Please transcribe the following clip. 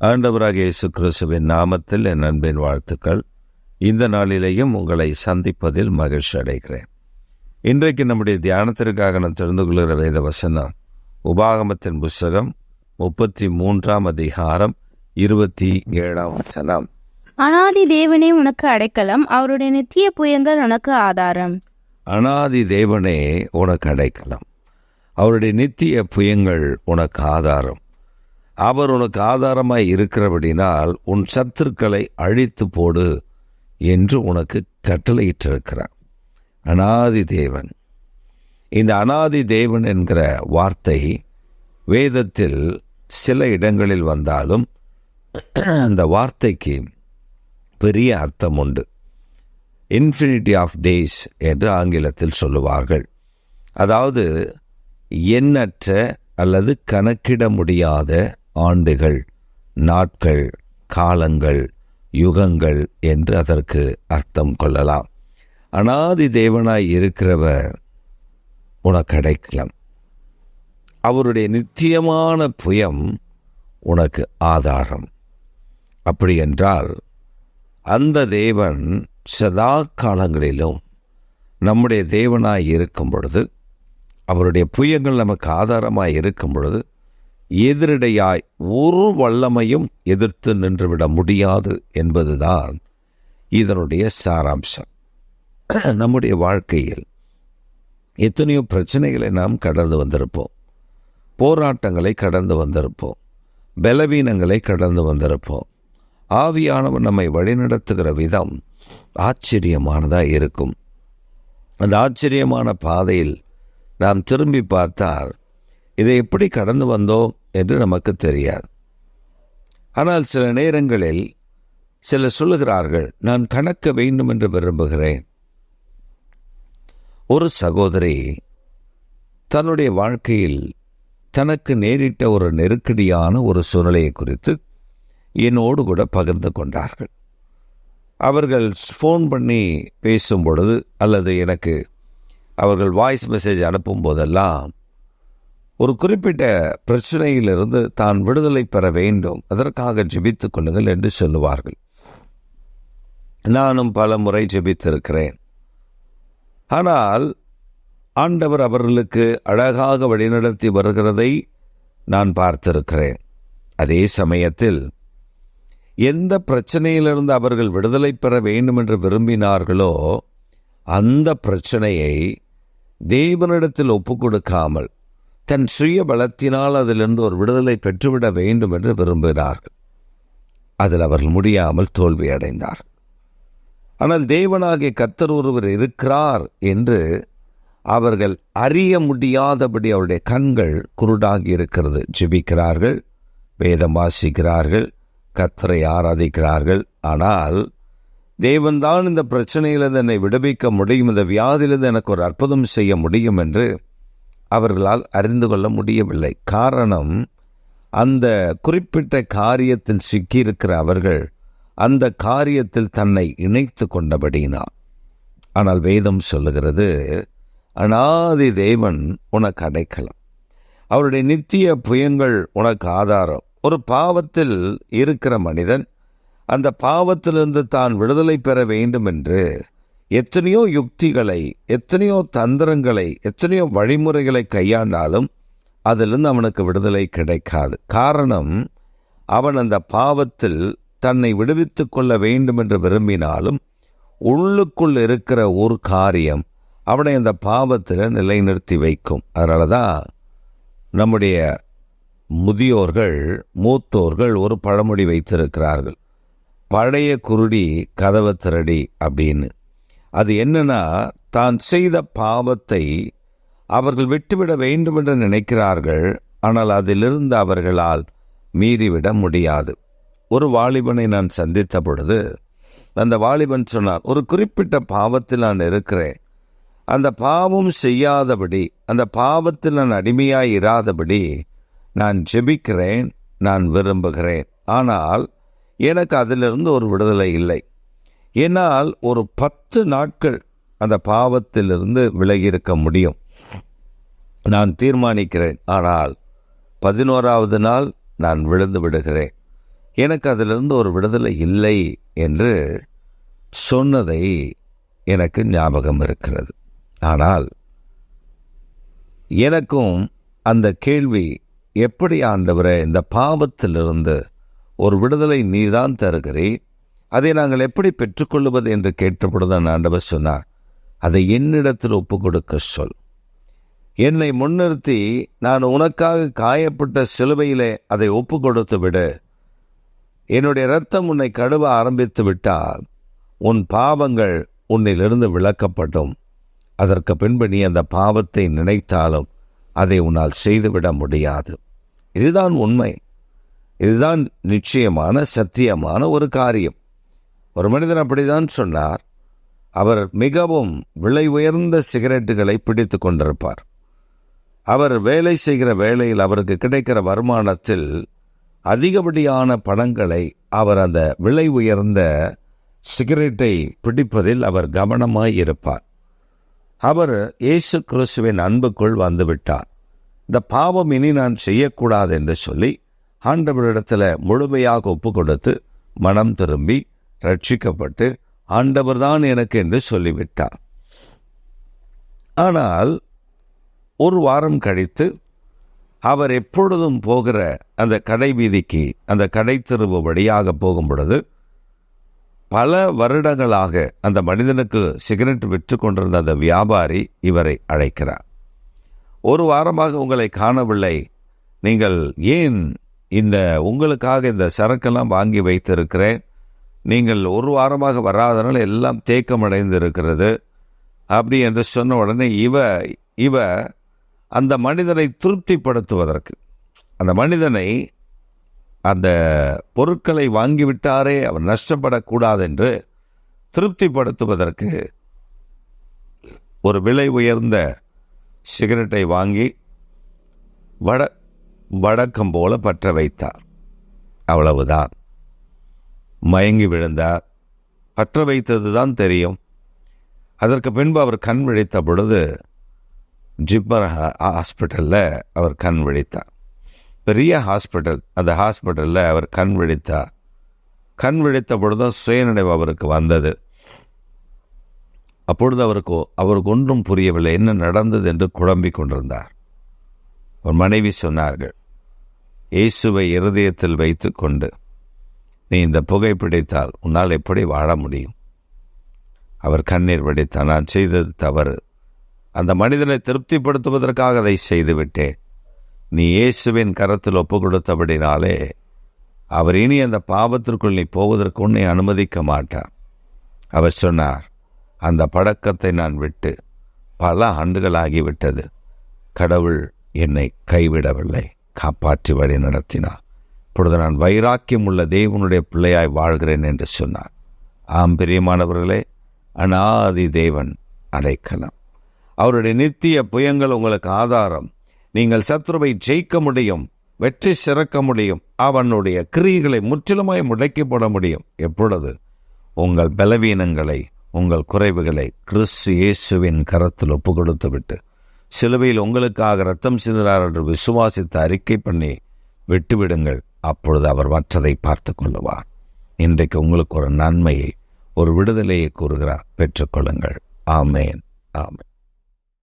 ஆண்டவராகிய இயேசு கிறிஸ்துவின் நாமத்தில் என் அன்பின் வாழ்த்துக்கள். இந்த நாளிலேயும் உங்களை சந்திப்பதில் மகிழ்ச்சி அடைகிறேன். இன்றைக்கு நம்முடைய தியானத்திற்காக நான் தெரிந்து கொள்கிற வேத வசனம் உபாகமத்தின் புஸ்தகம் 33ஆம் அதிகாரம் 27ஆம் வசனம். அனாதி தேவனே உனக்கு அடைக்கலம், அவருடைய நித்திய புயங்கள் உனக்கு ஆதாரம். அனாதி தேவனே உனக்கு அடைக்கலம், அவருடைய நித்திய புயங்கள் உனக்கு ஆதாரம். அவர் உனக்கு ஆதாரமாய் இருக்கிறபடினால் உன் சத்துருக்களை அழித்து போடு என்று உனக்கு கட்டளையிட்டிருக்கிறார். அனாதி தேவன். இந்த அனாதி தேவன் என்கிற வார்த்தை வேதத்தில் சில இடங்களில் வந்தாலும் அந்த வார்த்தைக்கு பெரிய அர்த்தம் உண்டு. இன்ஃபினிட்டி ஆஃப் டேஸ் என்று ஆங்கிலத்தில் சொல்லுவார்கள். அதாவது எண்ணற்ற அல்லது கணக்கிட முடியாத ஆண்டுகள், நாட்கள், காலங்கள், யுகங்கள் என்று அதற்கு அர்த்தம் கொள்ளலாம். அனாதி தேவனாய் இருக்கிறவர் உனக்கு அடைக்கலம், அவருடைய நித்தியமான புயம் உனக்கு ஆதாரம். அப்படி என்றால் அந்த தேவன் சதா காலங்களிலும் நம்முடைய தேவனாய் இருக்கும் பொழுது, அவருடைய புயங்கள் நமக்கு ஆதாரமாய் இருக்கும் பொழுது, எதிரடையாய் ஒரு வல்லமையும் எதிர்த்து நின்றுவிட முடியாது என்பதுதான் இதனுடைய சாராம்சம். நம்முடைய வாழ்க்கையில் எத்தனையோ பிரச்சனைகளை நாம் கடந்து வந்திருப்போம், போராட்டங்களை கடந்து வந்திருப்போம், பலவீனங்களை கடந்து வந்திருப்போம். ஆவியானவர் நம்மை வழிநடத்துகிற விதம் ஆச்சரியமானதாக இருக்கும். அந்த ஆச்சரியமான பாதையில் நாம் திரும்பி பார்த்தால் இதை எப்படி கடந்து வந்தோம் என்று நமக்கு தெரியாது. ஆனால் சில நேரங்களில் சிலர் சொல்லுகிறார்கள், நான் கணக்க வேண்டும் என்று விரும்புகிறேன். ஒரு சகோதரி தன்னுடைய வாழ்க்கையில் தனக்கு நேரிட்ட ஒரு நெருக்கடியான ஒரு சூழ்நிலையை குறித்து என்னோடு கூட பகிர்ந்து கொண்டார்கள். அவர்கள் ஃபோன் பண்ணி பேசும் பொழுது அல்லது எனக்கு அவர்கள் வாய்ஸ் மெசேஜ் அனுப்பும் போதெல்லாம் ஒரு குறிப்பிட்ட பிரச்சனையிலிருந்து தான் விடுதலை பெற வேண்டும், அதற்காக ஜெபித்துக் கொள்ளுங்கள் என்று சொல்லுவார்கள். நானும் பல முறை ஜெபித்திருக்கிறேன். ஆனால் ஆண்டவர் அவர்களுக்கு அழகாக வழிநடத்தி வருகிறதை நான் பார்த்திருக்கிறேன். அதே சமயத்தில் எந்த பிரச்சனையிலிருந்து அவர்கள் விடுதலை பெற வேண்டும் என்று விரும்பினார்களோ அந்த பிரச்சனையை தேவனிடத்தில் ஒப்பு கொடுக்காமல் தன் சுய பலத்தினால் அதிலிருந்து ஒரு விடுதலை பெற்றுவிட வேண்டும் என்று விரும்பினார்கள். அதில் அவர்கள் முடியாமல் தோல்வி அடைந்தார். ஆனால் தேவனாகிய கர்த்தர் ஒருவர் இருக்கிறார் என்று அவர்கள் அறிய முடியாதபடி அவருடைய கண்கள் குருடாகி இருக்கிறது. ஜெபிக்கிறார்கள், வேதம் வாசிக்கிறார்கள், கர்த்தரை ஆராதிக்கிறார்கள். ஆனால் தேவன்தான் இந்த பிரச்சனையிலிருந்து என்னை விடுவிக்க முடியும், இந்த வியாதியிலிருந்து எனக்கு ஒரு அற்புதம் செய்ய முடியும் என்று அவர்களால் அறிந்து கொள்ள முடியவில்லை. காரணம், அந்த குறிப்பிட்ட காரியத்தில் சிக்கியிருக்கிற அவர்கள் அந்த காரியத்தில் தன்னை இணைத்து கொண்டபடினார். ஆனால் வேதம் சொல்லுகிறது, அனாதி தேவன் உனக்கு அடைக்கலம், அவருடைய நித்திய புயங்கள் உனக்கு ஆதாரம். ஒரு பாவத்தில் இருக்கிற மனிதன் அந்த பாவத்திலிருந்து தான் விடுதலை பெற வேண்டும் என்று எத்தனையோ யுக்திகளை, எத்தனையோ தந்திரங்களை, எத்தனையோ வழிமுறைகளை கையாண்டாலும் அதிலிருந்து அவனுக்கு விடுதலை கிடைக்காது. காரணம், அவன் அந்த பாவத்தில் தன்னை விடுவித்து கொள்ள வேண்டும் என்று விரும்பினாலும் உள்ளுக்குள் இருக்கிற ஒரு காரியம் அவனை அந்த பாவத்தில் நிலைநிறுத்தி வைக்கும். அதனால தான் நம்முடைய முதியோர்கள், மூத்தோர்கள் ஒரு பழமொழி வைத்திருக்கிறார்கள், பழைய குருடி கதவை திரடி அப்படின்னு. அது என்னன்னா, தான் செய்த பாவத்தை அவர்கள் விட்டுவிட வேண்டும் என்று நினைக்கிறார்கள். ஆனால் அதிலிருந்து அவர்களால் மீறிவிட முடியாது. ஒரு வாலிபனை நான் சந்தித்த பொழுது அந்த வாலிபன் சொன்னார், ஒரு குறிப்பிட்ட பாவத்தில் நான் இருக்கிறேன், அந்த பாவம் செய்யாதபடி, அந்த பாவத்தில் நான் அடிமையாய் இராதபடி நான் ஜெபிக்கிறேன், நான் விரும்புகிறேன். ஆனால் எனக்கு அதிலிருந்து ஒரு விடுதலை இல்லை. என்னால் ஒரு 10 நாட்கள் அந்த பாவத்திலிருந்து விலகியிருக்க முடியும், நான் தீர்மானிக்கிறேன். ஆனால் 11வது நாள் நான் விழுந்து விடுகிறேன். எனக்கு அதிலிருந்து ஒரு விடுதலை இல்லை என்று சொன்னதை எனக்கு ஞாபகம் இருக்கிறது. ஆனால் எனக்கும் அந்த கேள்வி, எப்படி ஆண்டவரே இந்த பாவத்திலிருந்து ஒரு விடுதலை நீர்தான் தருகிறீர், அதை நாங்கள் எப்படி பெற்றுக்கொள்வது என்று கேட்டபொழுதுதான் ஆண்டவர் சொன்னார், அதை என்னிடத்தில் ஒப்பு கொடுக்க சொல். என்னை முன்னிறுத்தி நான் உனக்காக காயப்பட்ட சிலுவையிலே அதை ஒப்பு கொடுத்து விடு. என்னுடைய இரத்தம் உன்னை கழுவ ஆரம்பித்து விட்டால் உன் பாவங்கள் உன்னிலிருந்து விலக்கப்படும். அதற்கு பின்பு நீ அந்த பாவத்தை நினைத்தாலும் அதை உன்னால் செய்துவிட முடியாது. இதுதான் உண்மை. இதுதான் நிச்சயமான சத்தியமான ஒரு காரியம். ஒரு மனிதன் அப்படிதான் சொன்னார். அவர் மிகவும் விலை உயர்ந்த சிகரெட்டுகளை பிடித்து கொண்டிருப்பார். அவர் வேலை செய்கிற வேளையில் அவருக்கு கிடைக்கிற வருமானத்தில் அதிகப்படியான பணங்களை அவர் அந்த விலை உயர்ந்த சிகரெட்டை பிடிப்பதில் அவர் கவனமாய் இருப்பார். அவர் இயேசு கிறிஸ்துவின் அன்புக்குள் வந்துவிட்டார். இந்த பாவம் இனி நான் செய்யக்கூடாது என்று சொல்லி ஆண்டவரிடத்தில் முழுமையாக ஒப்பு கொடுத்து மனம் திரும்பி ரட்சிக்கப்பட்டு ஆண்டவர்தான் எனக்கு என்று சொல்லிவிட்டார். ஆனால் ஒரு வாரம் கழித்து அவர் எப்பொழுதும் போகிற அந்த கடை வீதிக்கு, அந்த கடை தெருவு வழியாக போகும் பொழுது பல வருடங்களாக அந்த மனிதனுக்கு சிகரெட் விற்று கொண்டிருந்த அந்த வியாபாரி இவரை அழைக்கிறார். ஒரு வாரமாக உங்களை காணவில்லை, நீங்கள் ஏன் உங்களுக்காக இந்த சரக்கெல்லாம் வாங்கி வைத்திருக்கிறேன், நீங்கள் ஒரு வாரமாக வராதனால் எல்லாம் தேக்கமடைந்து இருக்கிறது அப்படி என்று சொன்ன உடனே இவ அந்த மனிதனை திருப்திப்படுத்துவதற்கு, அந்த மனிதனை அந்த பொருட்களை வாங்கிவிட்டாரே அவர் நஷ்டப்படக்கூடாது என்று திருப்திப்படுத்துவதற்கு ஒரு விலை உயர்ந்த சிகரெட்டை வாங்கி வழக்கம் போல பற்ற வைத்தார். அவ்வளவுதான். மயங்கி விழுந்தார். பற்ற வைத்தது தான் தெரியும். அதற்கு பின்பு அவர் கண் விழித்த பொழுது ஜிப்மர் ஹாஸ்பிட்டலில் அவர் கண் விழித்தார். பெரிய ஹாஸ்பிட்டல். அந்த ஹாஸ்பிட்டலில் அவர் கண் விழித்தார். கண் விழித்த பொழுதும் சுயநினைவு அவருக்கு வந்தது. அப்பொழுது அவருக்கு ஒன்றும் புரியவில்லை, என்ன நடந்தது என்று குழம்பிக் கொண்டிருந்தார். ஒரு மனைவி சொன்னார்கள், இயேசுவை இருதயத்தில் வைத்து கொண்டு நீ இந்த புகைப்பிடித்தால் உன்னால் எப்படி வாழ முடியும்? அவர் கண்ணீர் வடித்தார். நான் செய்தது தவறு. அந்த மனிதனை திருப்திப்படுத்துவதற்காக அதை செய்துவிட்டேன். நீ இயேசுவின் கரத்தில் ஒப்பு கொடுத்தபடினாலே அவர் இனி அந்த பாவத்திற்குள் நீ போவதற்கு உன்னை அனுமதிக்க மாட்டார். அவர் சொன்னார், அந்த பழக்கத்தை நான் விட்டு பல ஆண்டுகளாகிவிட்டது. கடவுள் என்னை கைவிடவில்லை, காப்பாற்றி வழி நடத்தினார். இப்பொழுது நான் வைராக்கியம் உள்ள தேவனுடைய பிள்ளையாய் வாழ்கிறேன் என்று சொன்னார். ஆம் பிரியமானவர்களே, அநாதி தேவன் அடைக்கலம். அவருடைய நித்திய புயங்கள் உங்களுக்கு ஆதாரம். நீங்கள் சத்ருவை ஜெயிக்க முடியும், வெற்றி சிறக்க முடியும், அவனுடைய கிரியைகளை முற்றிலுமாய் முடக்கி போட முடியும். எப்பொழுது? உங்கள் பலவீனங்களை, உங்கள் குறைவுகளை கிறிஸ்து இயேசுவின் கரத்தில் ஒப்பு கொடுத்து விட்டு சிலுவையில் உங்களுக்காக இரத்தம் சிந்தினார் என்று விசுவாசித்து அறிக்கை பண்ணி விட்டுவிடுங்கள். அப்பொழுது அவர் மற்றதை பார்த்து கொள்ளுவார். இன்றைக்கு உங்களுக்கு ஒரு நன்மையை, ஒரு விடுதலையை கூறுகிறார். பெற்றுக்கொள்ளுங்கள். ஆமேன், ஆமேன்.